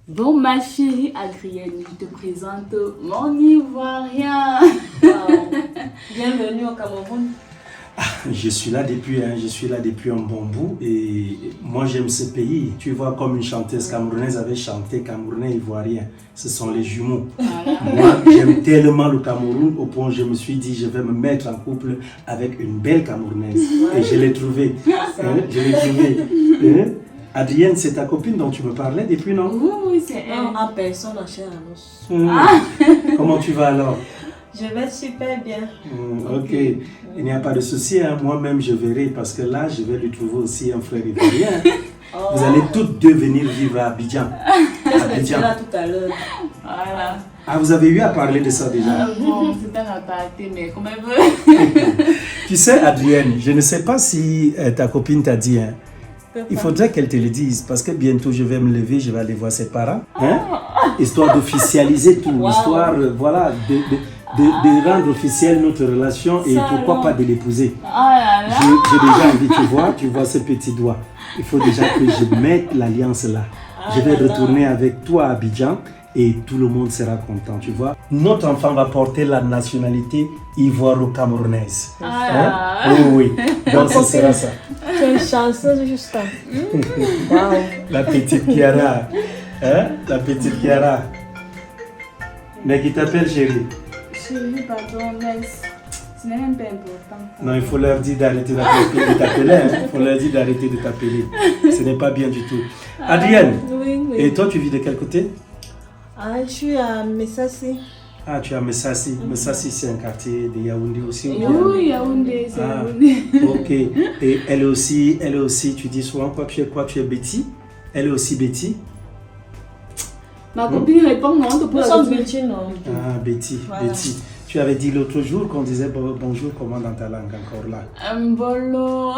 Bon, ma chérie Adrienne, je te présente mon Ivoirien. Wow. Bienvenue au Cameroun. Je suis là depuis un bon bout et moi j'aime ce pays. Tu vois, comme une chanteuse camerounaise avait chanté Camerounais ivoirien, ce sont les jumeaux. Moi j'aime tellement le Cameroun au point où je me suis dit je vais me mettre en couple avec une belle Camerounaise. Et je l'ai trouvée. Adrienne, c'est ta copine dont tu me parlais depuis, non? Oui, c'est elle. Non, à personne en chair à l'os. Comment tu vas alors? Je vais super bien. Ok, il n'y a pas de souci, hein. Moi-même je verrai parce que là je vais lui trouver aussi un frère ivoirien. Vous allez toutes deux venir vivre à Abidjan. J'étais là tout à l'heure. Voilà. Ah, vous avez eu à parler de ça déjà? Bon, c'est un aparté, mais comme elle veut. Tu sais, Adrienne, je ne sais pas si ta copine t'a dit, hein. Il faudrait qu'elle te le dise parce que bientôt je vais me lever, je vais aller voir ses parents, hein? Histoire d'officialiser tout, histoire voilà, de rendre officielle notre relation et pourquoi pas de l'épouser. J'ai déjà envie, tu vois ce petit doigt. Il faut déjà que je mette l'alliance là. Je vais retourner avec toi à Abidjan et tout le monde sera content, tu vois. Notre enfant va porter la nationalité ivoiro-camerounaise. Oui, donc ce sera ça. Tu es chanceuse, Justin. Wow. La petite Kiara. Hein? La petite Kiara. Mais qui t'appelle chérie? Chérie, pardon, mais ce n'est même pas important. Non, il faut leur dire d'arrêter de t'appeler. Hein? Il faut leur dire d'arrêter de t'appeler. Ce n'est pas bien du tout. Adrienne, Oui. et toi tu vis de quel côté? Je suis à Messassi. Ah, tu es à Messassi. Messassi, c'est un quartier de Yaoundé aussi. Oui, Yaoundé, c'est Yaoundé. Ok. Et elle aussi, tu dis souvent quoi? Tu es Betty? Elle est aussi Betty? Ma copine répond non, tu peux Nous sommes Betty, non? Ah, Betty, Voilà. Betty. Tu avais dit l'autre jour qu'on disait bonjour, comment dans ta langue encore là? Mbolo.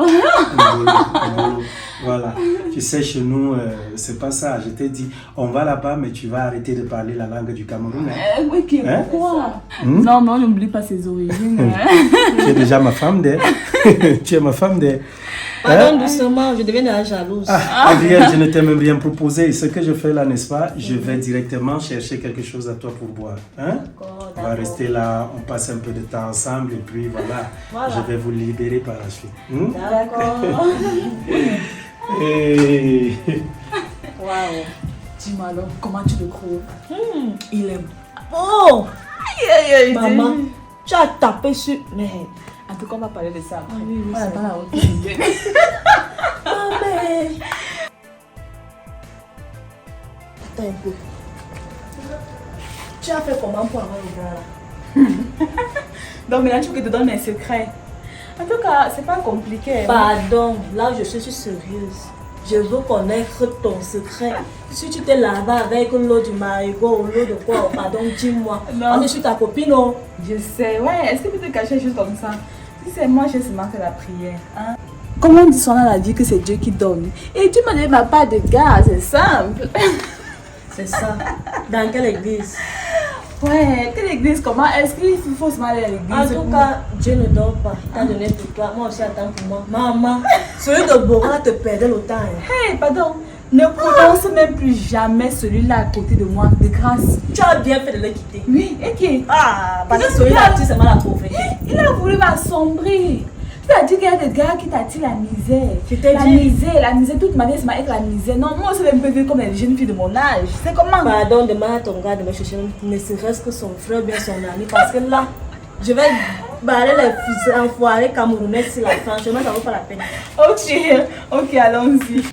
Mbolo. Voilà. Tu sais, chez nous, c'est pas ça. Je t'ai dit, on va là-bas, mais tu vas arrêter de parler la langue du Cameroun. Hein? Oui, Hein? pourquoi? Non, mais on n'oublie pas ses origines. Tu es déjà ma femme d'elle. Tu es ma femme d'elle. Pardon, doucement, je deviens déjà jalouse. Adrienne, je ne t'ai même rien proposé. Ce que je fais là, n'est-ce pas? Je vais directement chercher quelque chose à toi pour boire. Hein? On va rester là, on passe un peu de temps ensemble et puis voilà. Je vais vous libérer par la suite. D'accord. Et... Waouh. Dis-moi alors, comment tu le trouves? Il aime. Oh! Maman, tu as tapé sur. Mais. En tout cas, on va parler de ça après. Oui, On c'est attend la route. mais. Attends un peu. Tu as fait comment pour avoir le gars là? Donc maintenant, tu veux que je te donne mes secrets. En tout cas, c'est pas compliqué. Pardon, là je suis sérieuse. Je veux connaître ton secret. Si tu t'es lavé avec l'eau du marigot ou l'eau de quoi, pardon, dis-moi. Non. On est sur ta copine, non? Je sais, ouais. Est-ce que tu peux te cacher juste comme ça? Si c'est moi, j'ai seulement fait la prière. Hein? Comme on dit souvent dans la vie que c'est Dieu qui donne. Et Dieu m'a donné ma part de gars, c'est simple. C'est ça. Dans quelle église? Ouais, quelle église? Comment est-ce qu'il faut se marier à l'église? En tout cas, Dieu ne dort pas. Il t'a donné pour toi. Moi aussi, attends pour moi. Maman, celui de Bora te perdait le temps. Hey, pardon. Ne prononce même plus jamais celui-là à côté de moi, de grâce. Tu as bien fait de le quitter. Oui, ok. Ah, parce que celui-là, tu sais mal la pauvreté. Il a voulu m'assombrir. Tu as dit qu'il y a des gars qui t'attirent la misère. Je t'ai La dit. misère, toute ma vie, c'est avec la misère. Non, moi aussi, je me vivre comme les jeunes filles de mon âge. C'est comment? Pardon, demande à ton gars de me chercher, ne serait-ce que son frère ou bien son ami. Parce que là, je vais barrer les fils enfoirés camerounais sur la franchement, ça vaut pas la peine. Ok, allons-y.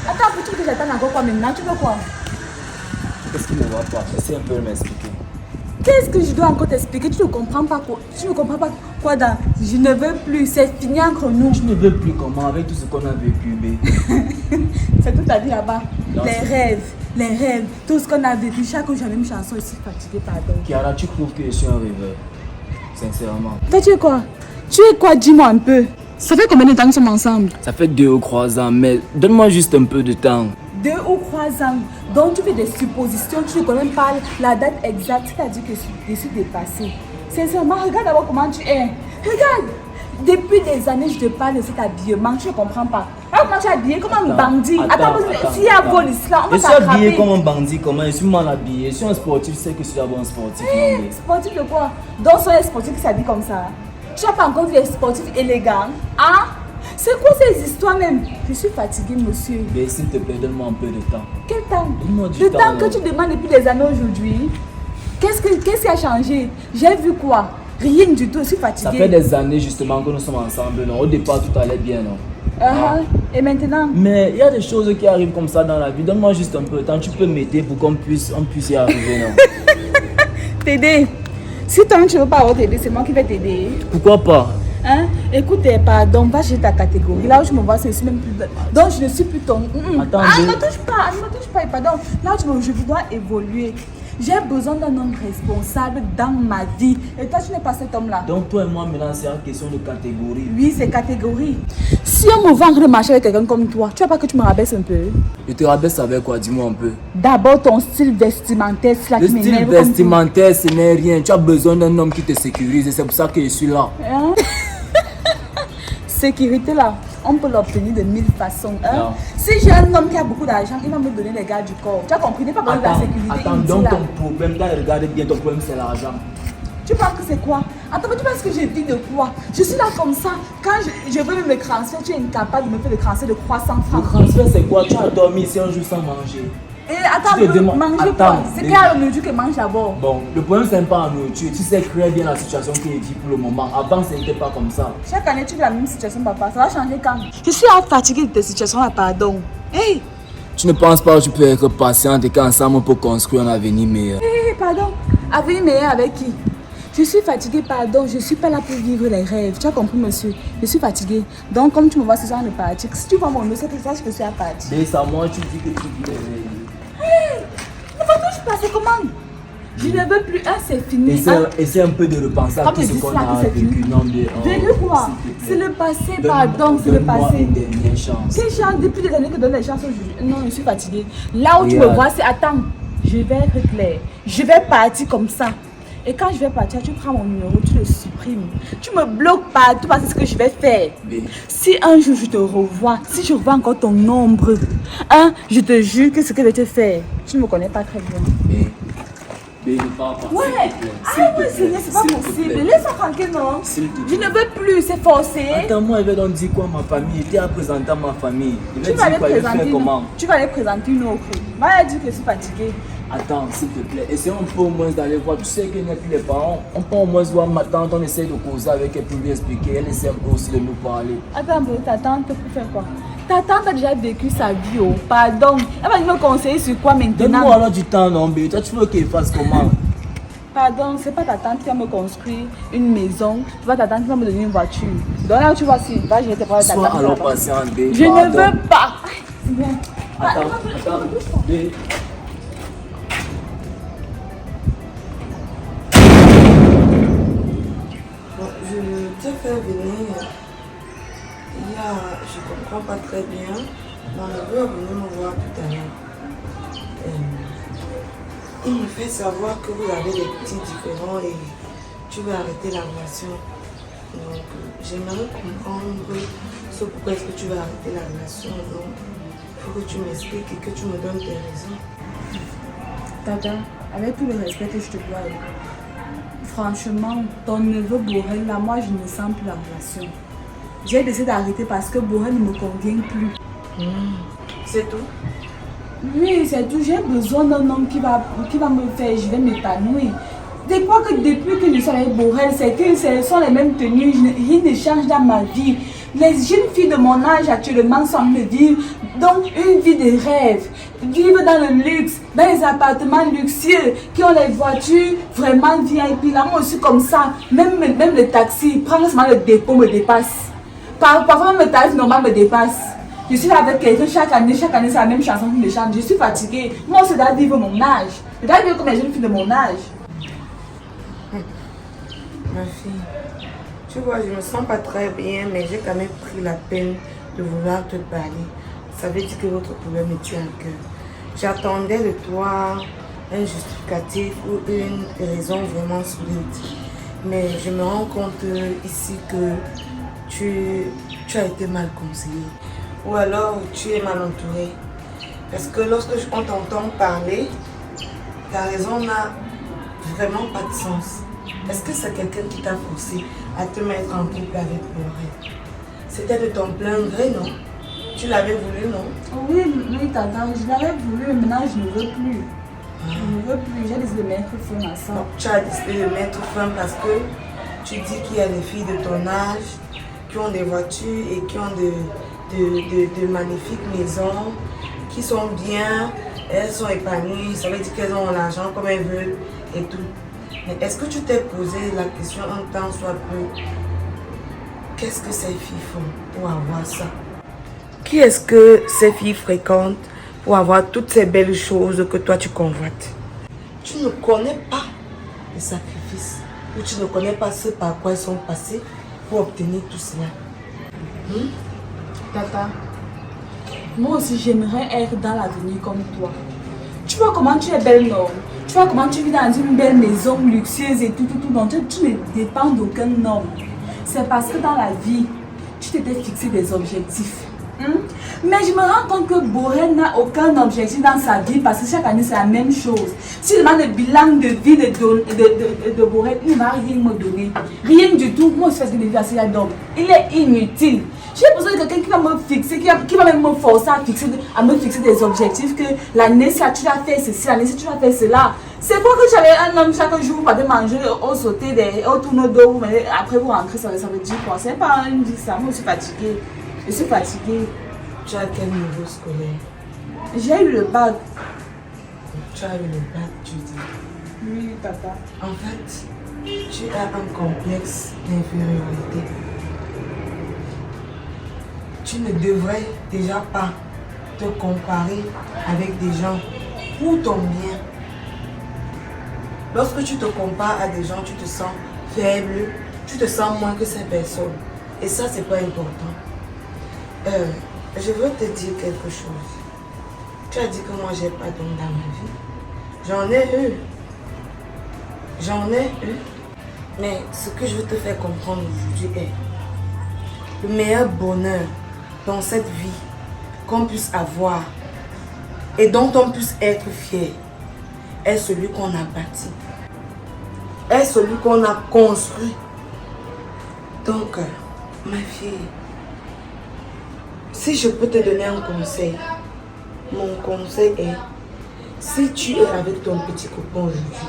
Attends, peux-tu que j'attende encore quoi maintenant? Tu veux quoi? Qu'est-ce qui ne va pas? Essaye un peu de m'expliquer. Qu'est-ce que je dois encore t'expliquer? Tu ne comprends pas quoi? Tu ne comprends pas quoi dans je ne veux plus, c'est fini entre nous. Je ne veux plus comment avec tout ce qu'on a vécu, mais... C'est tout à dire là-bas. Non, Les rêves, tout ce qu'on a vécu. Chaque jour, j'ai la même chanson ici, fatiguée, pardon. Kiara, tu trouves que je suis un rêveur? Sincèrement. Toi, tu es quoi? Tu es quoi? Dis-moi un peu. Ça fait combien de temps que nous sommes ensemble? Ça fait 2 ou 3 ans, mais donne-moi juste un peu de temps. 2 ou 3 ans. Donc tu fais des suppositions, tu ne connais même pas la date exacte, c'est-à-dire que je suis dépassée. Sincèrement, regarde d'abord comment tu es. Regarde, Depuis des années, je te parle de cet habillement, tu ne comprends pas. Alors, comment tu es habillé comme un bandit? Attends, s'il y a vol ici, là, on va Je suis habillé t'attraper. comme un bandit, comment? Je suis mal habillé. Je suis un sportif, je sais que je suis d'abord un sportif. Hey, sportif de quoi? Donc, ce sont les sportifs qui s'habillent comme ça. Tu n'as pas encore vu les sportifs élégants? Hein? C'est quoi ces histoires même? Je suis fatiguée, monsieur. Mais s'il te plaît, donne-moi un peu de temps. Quel temps? Donne-moi du Le temps, temps que là. tu demandes depuis des années aujourd'hui. Qu'est-ce qui a changé? J'ai vu quoi? Rien du tout, je suis fatiguée. Ça fait des années justement que nous sommes ensemble, non? Au départ, tout allait bien, non? Et maintenant? Mais il y a des choses qui arrivent comme ça dans la vie. Donne-moi juste un peu de temps. Tu peux m'aider pour qu'on puisse y arriver, non? T'aider? Si toi tu ne veux pas avoir t'aider, c'est moi qui vais t'aider. Pourquoi pas? Hein? Écoute, pardon, va chez ta catégorie. Là où je me vois, c'est même plus. Donc je ne suis plus ton. Attends, ne me touche pas, pardon. Là où je dois évoluer. J'ai besoin d'un homme responsable dans ma vie. Et toi, tu n'es pas cet homme-là. Donc toi et moi, maintenant, c'est une question de catégorie. Oui, c'est catégorie. Si on me vend de marcher avec quelqu'un comme toi, tu vois pas que tu me rabaisses un peu? Je te rabaisse avec quoi? Dis-moi un peu. D'abord, ton style vestimentaire, c'est là Le qui style m'énerve. vestimentaire, ce n'est rien. Tu as besoin d'un homme qui te sécurise et c'est pour ça que je suis là. Hein? Sécurité là, on peut l'obtenir de 1000 façons. Hein? Non. Si j'ai un homme qui a beaucoup d'argent, il va me donner les gars du corps. Tu as compris? Il n'est pas besoin de la sécurité. Attends, inutile, donc là. ton problème, regarde bien, ton problème c'est l'argent. Tu penses que c'est quoi? Attends, mais tu penses que j'ai dit de quoi? Je suis là comme ça. Quand je veux me transférer, tu es incapable de me faire le transfert de 300 Le francs. transfert c'est quoi? Tu as dormi ici un jour sans manger. Et attends, Je te demande- manger attends, quoi? C'est mais- quelle la nourriture que mange d'abord? Bon, le problème c'est pas en nourriture. Tu sais très bien la situation qui est vie pour le moment. Avant, ce n'était pas comme ça. Chaque année, tu vis la même situation, papa. Ça va changer quand? Je suis fatiguée de tes situations-là, pardon. Hey! Tu ne penses pas que tu peux être patiente et qu'ensemble on peut construire un avenir meilleur? Hé, pardon. Avenir meilleur avec qui? Je suis fatiguée, pardon. Je ne suis pas là pour vivre les rêves. Tu as compris, monsieur? Je suis fatiguée. Donc, comme tu me vois ce soir, on est parti. Si tu vois mon nom, c'est que tu saches que je suis à partir. Mais ça, moi, tu dis que tu vis les rêves. Ne me touche pas, c'est comment? Je ne veux plus. Ah, c'est fini. Essaie un peu de repenser à Comme tout je ce dis qu'on ça, a que c'est vécu. fini. Non, mais, Vécu quoi? s'il te plaît. C'est le passé, Donne-moi- pardon, c'est le donne-moi passé. une dernière chance. Quelle chance depuis des années que donne les chances aujourd'hui? Non, je suis fatiguée. Là où tu me Regarde. vois, c'est attends, je vais être claire. Je vais partir comme ça. Et quand je vais partir, tu prends mon numéro, tu le supprimes. Tu me bloques partout parce que c'est ce que je vais faire. Mais- Si un jour je te revois, si je revois encore ton nombre, hein, je te jure que ce que je vais te faire, tu ne me connais pas très bien. Mais ne parle pas. Ouais, s'il te plaît, ah s'il te ouais, plaît, c'est pas s'il te possible. plaît. Laisse-moi tranquille, non? S'il te Je plaît. ne veux plus, c'est forcé. Attends-moi, je vais donc dire quoi à ma famille? J'étais à présenter à ma famille. Je Tu vais vas aller dire quoi? Je vais présenter faire comment? tu vas aller présenter une autre. Va dire que je suis fatiguée. Attends, s'il te plaît, essayons un peu au moins d'aller voir. Tu sais qu'il n'y a plus les parents. On peut au moins voir ma tante, on essaie de causer avec elle pour lui expliquer. Elle essaie un peu aussi de nous parler. Attends, mais ta tante pour faire quoi? Ta tante a déjà vécu sa vie, oh. Pardon. Elle va me conseiller sur quoi maintenant? Donne-moi alors du temps, non, mais toi, tu veux qu'il fasse comment? Pardon, c'est pas ta tante qui va me construire une maison. C'est pas ta tante qui va me donner une voiture. Donc là où tu vois, si, va, je vais te prendre ta Sois tante. alors là-bas. patiente, babe, Je ne pardon. veux pas. C'est bien. Attends, attends, babe. Bon, je t'ai fait venir. Je comprends pas très bien. Mon neveu est venu me voir tout à l'heure. Il me fait savoir que vous avez des petits différends et tu veux arrêter la relation. Donc, j'aimerais comprendre ce pourquoi est-ce que tu veux arrêter la relation. Donc, il faut que tu m'expliques et que tu me donnes tes raisons. Tata, avec tout le respect que je te dois, franchement, ton neveu Borel, là, moi, je ne sens plus la relation. J'ai décidé d'arrêter parce que Borel ne me convient plus. C'est tout? Oui, c'est tout. J'ai besoin d'un homme qui va me faire, je vais m'épanouir. Depuis que je suis avec Borel, c'est que ce sont les mêmes tenues, rien ne change dans ma vie. Les jeunes filles de mon âge actuellement semblent vivre donc une vie de rêve. Vivre dans le luxe, dans les appartements luxueux, qui ont les voitures vraiment VIP. Là, moi aussi comme ça, même le taxi, prendre seulement le dépôt me dépasse. Parfois même le tarif normal me dépasse. Je suis là avec quelqu'un chaque année c'est la même chanson qui me chante. Je suis fatiguée. Moi, je dois vivre mon âge. Je dois vivre comme les jeunes filles de mon âge. Ma fille, tu vois, je me sens pas très bien, mais j'ai quand même pris la peine de vouloir te parler. Ça veut dire que votre problème me tient à cœur. J'attendais de toi un justificatif ou une raison vraiment solide. Mais je me rends compte ici que tu as été mal conseillé. Ou alors tu es mal entouré. Parce que lorsque on t'entend parler, ta raison n'a vraiment pas de sens. Est-ce que c'est quelqu'un qui t'a forcé à te mettre en couple avec Borel? C'était de ton plein gré, non? Tu l'avais voulu, non? Oui, oui, tata, je l'avais voulu, mais maintenant je ne veux plus. Je ne veux plus, j'ai décidé de mettre fin à ça. Donc, tu as décidé de mettre fin parce que tu dis qu'il y a des filles de ton âge qui ont des voitures et qui ont de magnifiques maisons, qui sont bien, elles sont épanouies, ça veut dire qu'elles ont l'argent comme elles veulent et tout. Mais est-ce que tu t'es posé la question un temps soit peu, qu'est-ce que ces filles font pour avoir ça? Qui est-ce que ces filles fréquentent pour avoir toutes ces belles choses que toi tu convoites? Tu ne connais pas les sacrifices ou tu ne connais pas ce par quoi elles sont passées pour obtenir tout cela. Tata, moi aussi j'aimerais être dans l'avenir comme toi. Tu vois comment tu es belle, non? Tu vois comment tu vis dans une belle maison luxueuse et tout, donc tu ne dépends d'aucun homme. C'est parce que dans la vie, tu t'étais fixé des objectifs. Mais je me rends compte que Borel n'a aucun objectif dans sa vie parce que chaque année c'est la même chose. Si je demande le bilan de vie de Borel, il ne va rien me donner. Rien du tout. Moi je fais ce que je vis à d'homme. Il est inutile. J'ai besoin de quelqu'un qui va me fixer, qui va même me forcer à me fixer des objectifs. Que l'année ça tu vas faire ceci, l'année ça tu vas faire cela. C'est quoi que tu avais un homme chaque jour pour manger au sauté, au tourneau d'eau, mais après vous rentrez, ça veut dire quoi? C'est pas un dit ça. Moi je suis fatiguée. Je suis fatiguée. Tu as quel niveau scolaire? J'ai eu le bac. Tu as eu le bac, tu dis? Oui, papa. En fait, tu as un complexe d'infériorité. Tu ne devrais déjà pas te comparer avec des gens pour ton bien. Lorsque tu te compares à des gens, tu te sens faible, tu te sens moins que ces personnes. Et ça, c'est pas important. Je veux te dire quelque chose. Tu as dit que moi, j'ai pas d'homme dans ma vie. J'en ai eu. J'en ai eu. Mais ce que je veux te faire comprendre aujourd'hui est le meilleur bonheur dans cette vie qu'on puisse avoir et dont on puisse être fier est celui qu'on a bâti, est celui qu'on a construit. Donc, ma fille, si je peux te donner un conseil, mon conseil est, si tu es avec ton petit copain aujourd'hui,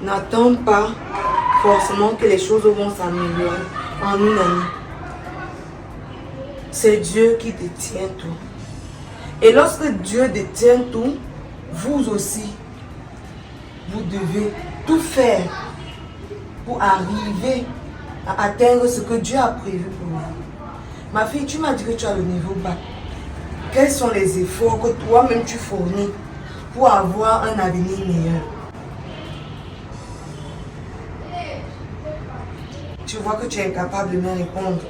n'attends pas forcément que les choses vont s'améliorer en une année. C'est Dieu qui détient tout. Et lorsque Dieu détient tout, vous aussi, vous devez tout faire pour arriver à atteindre ce que Dieu a prévu pour vous. Ma fille, tu m'as dit que tu as le niveau bas. Quels sont les efforts que toi-même tu fournis pour avoir un avenir meilleur? Tu vois que tu es incapable de me répondre.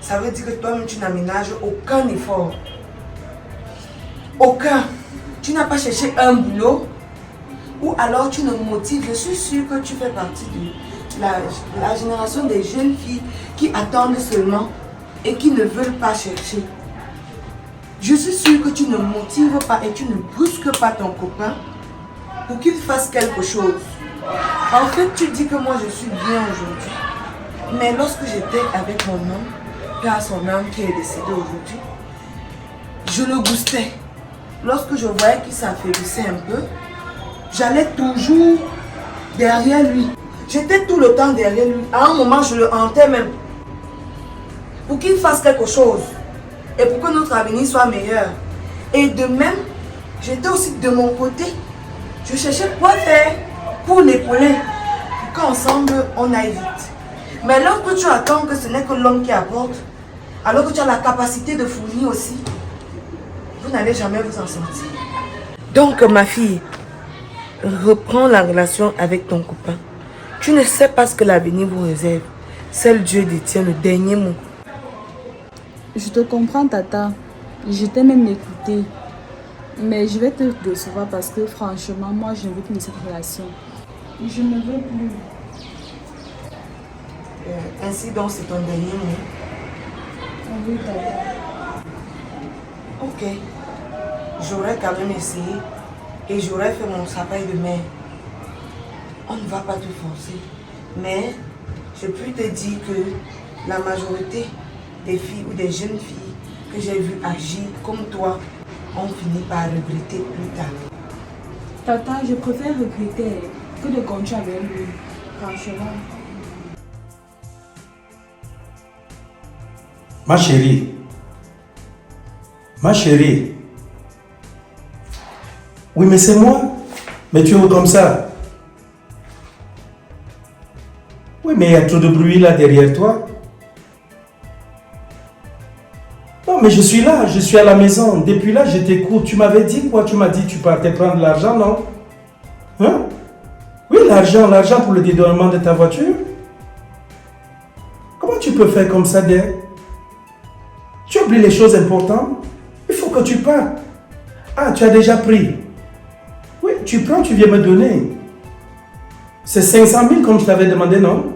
Ça veut dire que toi-même tu n'aménages aucun effort. Aucun. Tu n'as pas cherché un boulot. Ou alors tu ne motives. Je suis sûre que tu fais partie de la génération des jeunes filles qui attendent seulement et qui ne veulent pas chercher. Je suis sûre que tu ne motives pas et tu ne brusques pas ton copain pour qu'il fasse quelque chose. En fait, tu dis que moi je suis bien aujourd'hui. Mais lorsque j'étais avec mon homme, car son âme qui est décédé aujourd'hui, je le boostais. Lorsque je voyais qu'il s'affaiblissait un peu, j'allais toujours derrière lui. J'étais tout le temps derrière lui. À un moment, je le hantais même. Pour qu'il fasse quelque chose. Et pour que notre avenir soit meilleur. Et de même, j'étais aussi de mon côté. Je cherchais quoi faire pour l'épauler. Pour qu'ensemble, on aille vite. Mais lorsque tu attends que ce n'est que l'homme qui apporte, alors que tu as la capacité de fournir aussi, vous n'allez jamais vous en sortir. Donc, ma fille, reprends la relation avec ton copain. Tu ne sais pas ce que l'avenir vous réserve. Seul Dieu détient le dernier mot. Je te comprends, Tata. Je t'ai même écouté. Mais je vais te décevoir parce que franchement, moi, je ne veux plus de cette relation. Je ne veux plus. Ainsi donc c'est ton dernier mot. Oui, papa. Ok. J'aurais quand même essayé et j'aurais fait mon travail de mère. On ne va pas te forcer. Mais je peux te dire que la majorité des filles ou des jeunes filles que j'ai vues agir comme toi ont fini par regretter plus tard. Tata, je préfère regretter que de continuer avec lui. Franchement. Ma chérie. Ma chérie. Oui, mais c'est moi. Mais tu es comme ça. Oui, mais il y a trop de bruit là derrière toi. Non, mais je suis là, je suis à la maison. Depuis là, je t'écoute. Tu m'avais dit quoi? Tu m'as dit que tu partais prendre l'argent, non? Hein? Oui, l'argent pour le dédouanement de ta voiture. Comment tu peux faire comme ça, Der? Tu oublies les choses importantes. Il faut que tu partes. Ah, tu as déjà pris. Oui, tu prends, tu viens me donner. C'est 500 000 comme je t'avais demandé, non?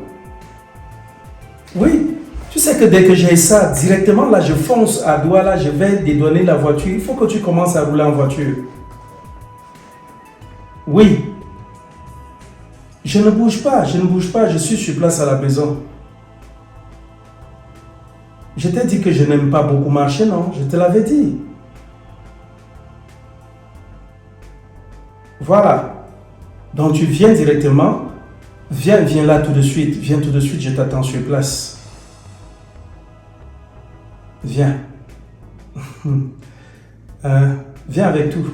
Oui. Tu sais que dès que j'ai ça, directement, là, je fonce à Douala, je vais dédouaner la voiture. Il faut que tu commences à rouler en voiture. Oui. Je ne bouge pas, je suis sur place à la maison. Je t'ai dit que je n'aime pas beaucoup marcher, non? Je te l'avais dit. Voilà. Donc tu viens directement. Viens là tout de suite. Viens tout de suite, je t'attends sur place. Viens. Viens avec tout,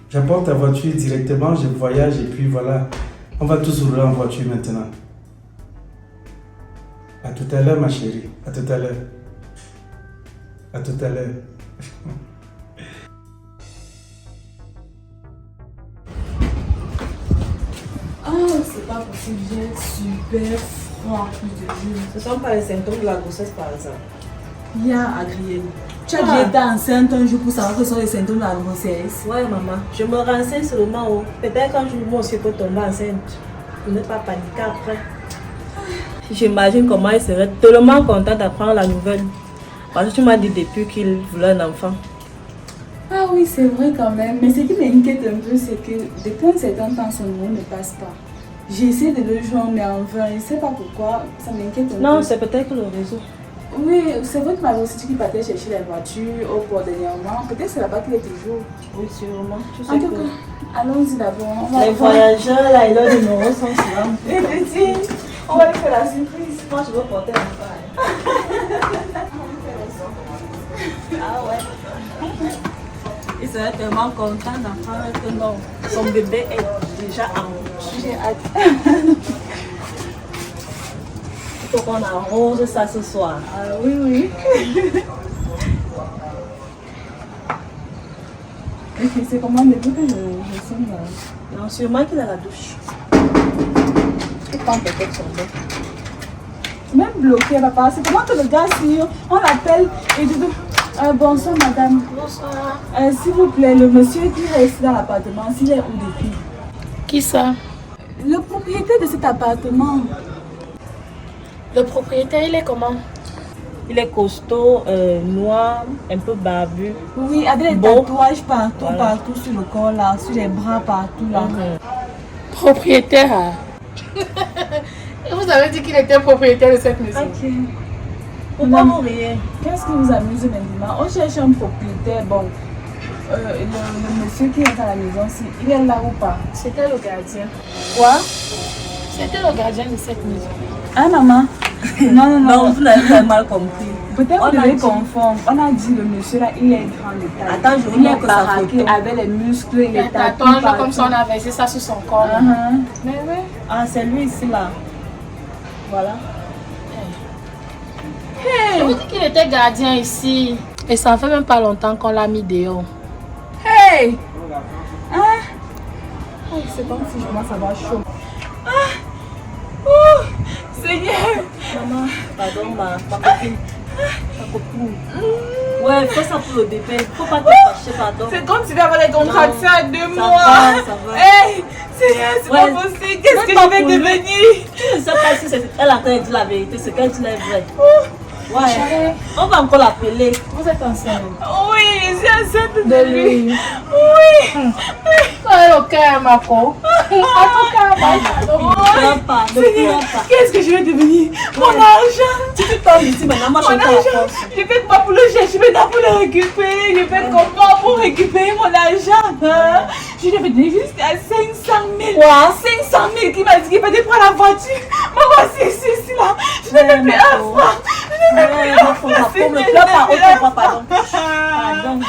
J'apporte ta voiture directement, je voyage et puis voilà. On va tous rouler en voiture maintenant. À tout à l'heure, ma chérie. À tout à l'heure. À tout à l'heure. Oh, c'est pas possible, j'ai super froid, je te jure. Ce ne sont pas les symptômes de la grossesse par exemple. Il y a Adrienne. Tu as déjà été enceinte un jour pour savoir que ce sont les symptômes de la grossesse. Ouais, maman. Je me renseigne seulement. Oh. Peut-être quand moi aussi peux tomber enceinte. Pour ne pas paniquer après. J'imagine comment il serait tellement content d'apprendre la nouvelle. Parce que tu m'as dit depuis qu'il voulait un enfant. Ah oui, c'est vrai quand même. Mais ce qui m'inquiète un peu, c'est que depuis un certain temps, son nom ne passe pas. J'essaie de le joindre, mais enfin, je ne sais pas pourquoi. Ça m'inquiète un peu. Non, c'est peut-être le réseau. Oui, c'est vrai que ma aussi qui partait chercher les voitures au port dernièrement. Peut-être c'est là-bas qu'il est toujours. Oui, sûrement. Tu sais En tout cas, allons-y d'abord. Les voyageurs, là, et leurs numéros sont souvent. Et petit, on va lui faire la surprise. Moi, je veux porter l'enfant. Ah ouais. Il serait tellement content d'apprendre que non, son bébé est déjà en. J'ai hâte. Il faut qu'on arrose ça ce soir. Ah oui, oui. Ok, c'est comment depuis que je sens là. Non, sûrement qu'il a la douche. Il prend peut-être son bain. Même bloqué, papa. C'est comment que le gars, si on l'appelle et dit bonsoir madame. Bonsoir. S'il vous plaît, le monsieur qui reste dans l'appartement, s'il est où depuis? Qui ça? Le propriétaire de cet appartement. Le propriétaire, il est comment? Il est costaud, noir, un peu barbu. Oui, avec les Beau. tatouages partout, Voilà. partout sur le corps là, sur les bras partout là. Propriétaire. Et vous avez dit qu'il était propriétaire de cette maison. Ok. Pourquoi vous riez? Qu'est-ce qui vous amuse maintenant? On cherche un propriétaire. Bon, le monsieur qui est à la maison, il est là ou pas? C'était le gardien. Quoi? C'était le gardien de cette maison. Ah maman? Non. Non, vous n'avez pas mal compris. Peut-être On vous a devez dit- confondre. On a dit le monsieur là, il est grand de taille. Attends, je vous Il est montre sa baraqué photo. avec les muscles et les tatouages. Attends, partout. comme ça on a versé ça sur son corps. Uh-huh. Mais oui. Ah, c'est lui ici là. Voilà. Je vous dis qu'il était gardien ici. Et ça fait même pas longtemps qu'on l'a mis dehors. Hey! Hein? Oh, c'est comme si je commence à avoir chaud. Ah! Oh! Seigneur! Maman, pardon, ma copine. Ma copine. Ouais, fais ça pour le bébé. Faut pas te fâcher. Je pardon. C'est comme si tu avais des contractions à 2 mois. Ça va. Hey, c'est Ouais. pas possible. Qu'est-ce que Même je pas vais pour lui. devenir? Je ne sais pas si elle est en train de dire la vérité, c'est qu'elle dit la vraie. Ouais. On va encore l'appeler. Vous êtes enceinte. Oui, je suis enceinte De lui. Oui. Oh, ok, Marco. En tout cas, Marco. Ne pleure pas, ne Seigneur, pleure pas. qu'est-ce que je vais devenir? Mon argent. Si tu tombes ici maintenant, moi je Mon te la argent. force. Je fais quoi pour le chercher? Maintenant pour le récupérer. Je fais comment pour récupérer mon argent? Hein? Je devais donner jusqu'à 500 000. Quoi? 500 000 qui m'a dit qu'il fallait prendre la voiture. Maman, c'est là. Je ne vais plus un franc. Je ne vais plus un franc. Ne pleure pas, on te pardon. Pardon.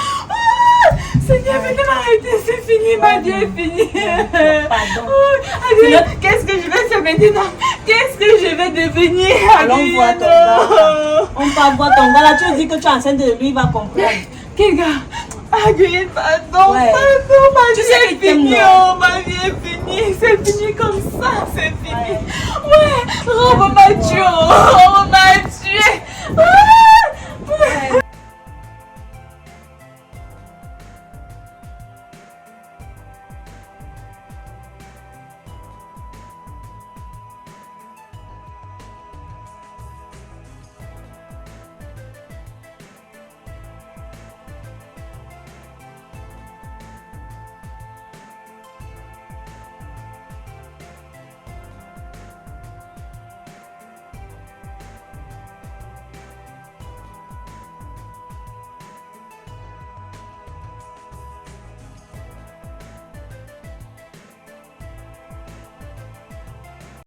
Seigneur, venez m'arrêter, c'est fini, ma Dieu est fini. Pardon. Adieu, qu'est-ce que je vais faire maintenant? Qu'est-ce que je vais devenir? Allons voir ton gars. On va voir ton gars là, tu dis que tu es enceinte de lui, il va comprendre. Quel gars? Aguille, pardon, Ouais. pardon, ma Tu vie sais est qu'il t'aime, finie, non? oh, ma vie est finie, c'est fini comme ça, c'est fini. Ouais, robe Mathieu,